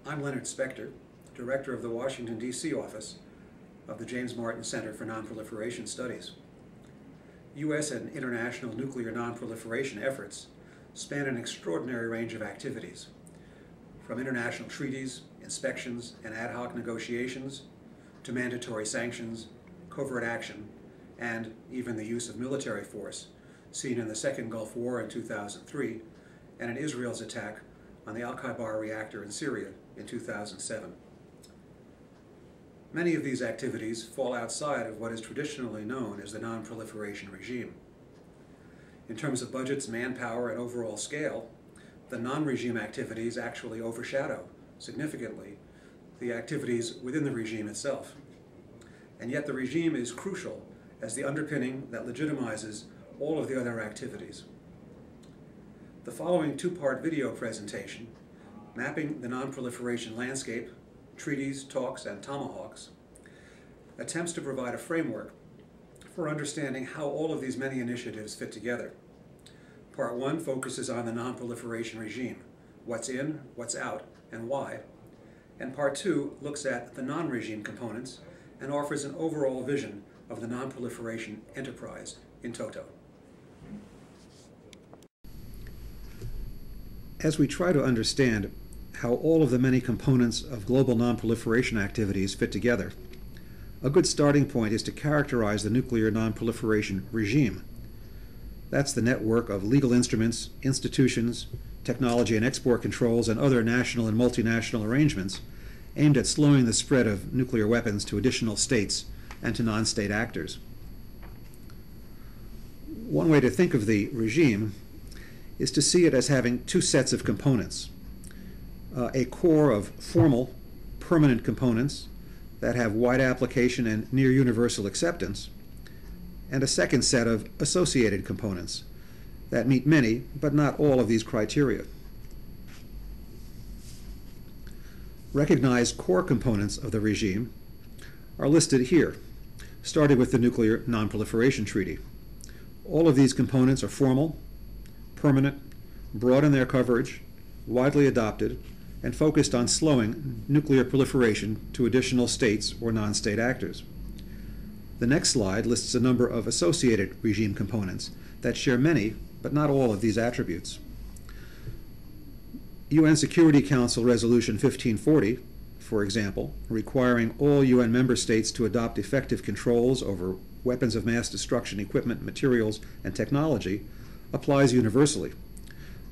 I'm Leonard Spector, Director of the Washington, D.C. office of the James Martin Center for Nonproliferation Studies. U.S. and international nuclear nonproliferation efforts span an extraordinary range of activities, from international treaties, inspections, and ad hoc negotiations, to mandatory sanctions, covert action, and even the use of military force, seen in the Second Gulf War in 2003, and in Israel's attack on the Al-Khabar reactor in Syria in 2007. Many of these activities fall outside of what is traditionally known as the non-proliferation regime. In terms of budgets, manpower, and overall scale, the non-regime activities actually overshadow significantly the activities within the regime itself. And yet the regime is crucial as the underpinning that legitimizes all of the other activities. The following two-part video presentation, Mapping the Non-Proliferation Landscape, Treaties, Talks, and Tomahawks, attempts to provide a framework for understanding how all of these many initiatives fit together. Part 1 focuses on the non-proliferation regime, what's in, what's out, and why. And Part 2 looks at the non-regime components and offers an overall vision of the non-proliferation enterprise in toto. As we try to understand how all of the many components of global non-proliferation activities fit together, a good starting point is to characterize the nuclear non-proliferation regime. That's the network of legal instruments, institutions, technology and export controls, and other national and multinational arrangements aimed at slowing the spread of nuclear weapons to additional states and to non-state actors. One way to think of the regime is to see it as having two sets of components. A core of formal, permanent components that have wide application and near universal acceptance, and a second set of associated components that meet many, but not all of these criteria. Recognized core components of the regime are listed here, starting with the Nuclear Non-Proliferation Treaty. All of these components are formal, permanent, broad in their coverage, widely adopted, and focused on slowing nuclear proliferation to additional states or non-state actors. The next slide lists a number of associated regime components that share many, but not all of these attributes. UN Security Council Resolution 1540, for example, requiring all UN member states to adopt effective controls over weapons of mass destruction equipment, materials, and technology, applies universally.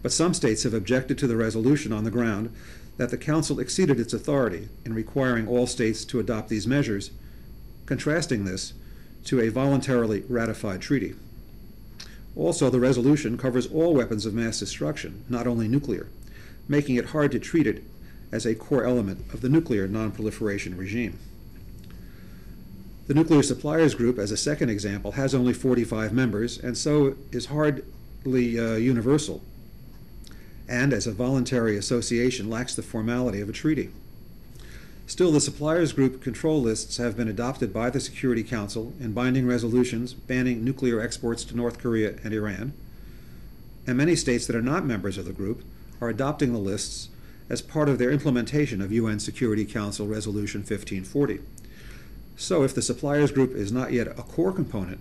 But some states have objected to the resolution on the ground that the Council exceeded its authority in requiring all states to adopt these measures, contrasting this to a voluntarily ratified treaty. Also, the resolution covers all weapons of mass destruction, not only nuclear, making it hard to treat it as a core element of the nuclear non-proliferation regime. The Nuclear Suppliers Group, as a second example, has only 45 members, and so is hardly universal, and as a voluntary association lacks the formality of a treaty. Still, the Suppliers Group control lists have been adopted by the Security Council in binding resolutions banning nuclear exports to North Korea and Iran, and many states that are not members of the group are adopting the lists as part of their implementation of UN Security Council Resolution 1540. So if the Suppliers Group is not yet a core component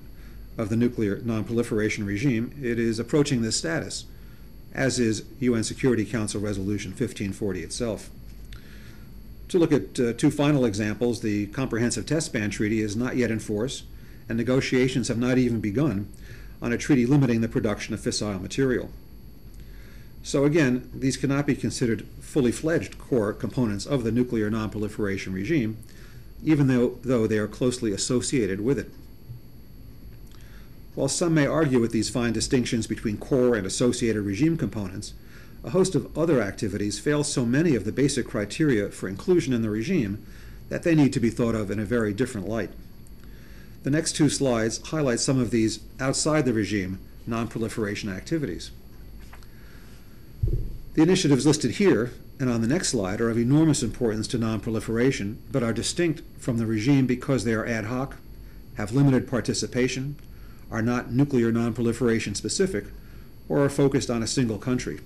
of the nuclear non-proliferation regime, it is approaching this status, as is UN Security Council Resolution 1540 itself. To look at two final examples, the Comprehensive Test Ban Treaty is not yet in force, and negotiations have not even begun on a treaty limiting the production of fissile material. So again, these cannot be considered fully fledged core components of the nuclear non-proliferation regime, even though they are closely associated with it. While some may argue with these fine distinctions between core and associated regime components, a host of other activities fail so many of the basic criteria for inclusion in the regime that they need to be thought of in a very different light. The next two slides highlight some of these outside the regime non-proliferation activities. The initiatives listed here and on the next slide are of enormous importance to non-proliferation, but are distinct from the regime because they are ad hoc, have limited participation, are not nuclear non-proliferation specific, or are focused on a single country.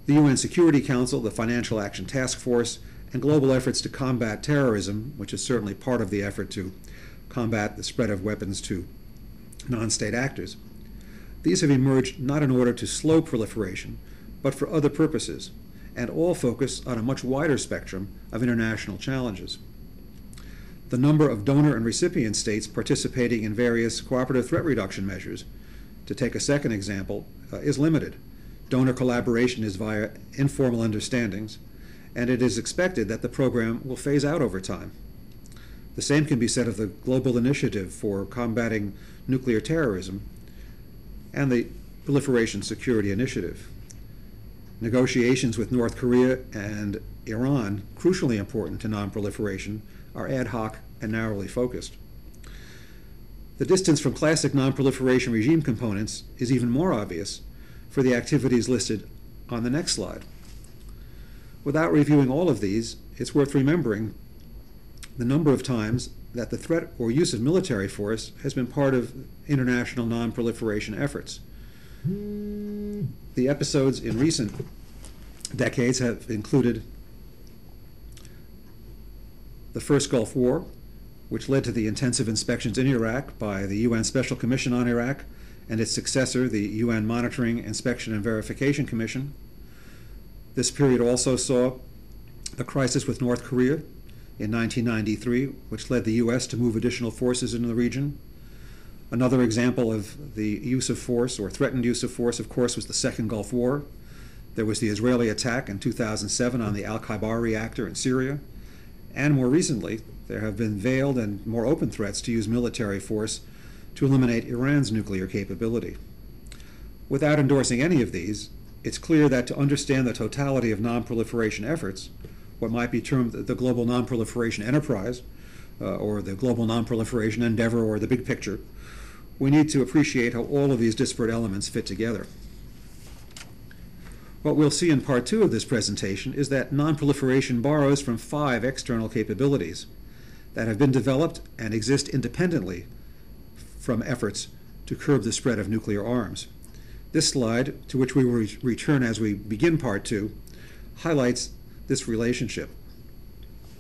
The UN Security Council, the Financial Action Task Force, and global efforts to combat terrorism, which is certainly part of the effort to combat the spread of weapons to non-state actors. These have emerged not in order to slow proliferation, but for other purposes, and all focus on a much wider spectrum of international challenges. The number of donor and recipient states participating in various cooperative threat reduction measures, to take a second example, is limited. Donor collaboration is via informal understandings, and it is expected that the program will phase out over time. The same can be said of the Global Initiative for Combating Nuclear Terrorism and the Proliferation Security Initiative. Negotiations with North Korea and Iran, crucially important to non-proliferation, are ad hoc and narrowly focused. The distance from classic non-proliferation regime components is even more obvious for the activities listed on the next slide. Without reviewing all of these, it's worth remembering the number of times that the threat or use of military force has been part of international non-proliferation efforts. The episodes in recent decades have included the first Gulf War, which led to the intensive inspections in Iraq by the UN Special Commission on Iraq and its successor, the UN Monitoring, Inspection, and Verification Commission. This period also saw the crisis with North Korea in 1993, which led the U.S. to move additional forces into the region. Another example of the use of force, or threatened use of force, of course, was the Second Gulf War. There was the Israeli attack in 2007 on the Al-Khabar reactor in Syria. And more recently, there have been veiled and more open threats to use military force to eliminate Iran's nuclear capability. Without endorsing any of these, it's clear that to understand the totality of non-proliferation efforts, what might be termed the global non-proliferation enterprise, or the global non-proliferation endeavor, or the big picture, we need to appreciate how all of these disparate elements fit together. What we'll see in part 2 of this presentation is that non-proliferation borrows from 5 external capabilities that have been developed and exist independently from efforts to curb the spread of nuclear arms. This slide, to which we will return as we begin part 2, highlights this relationship.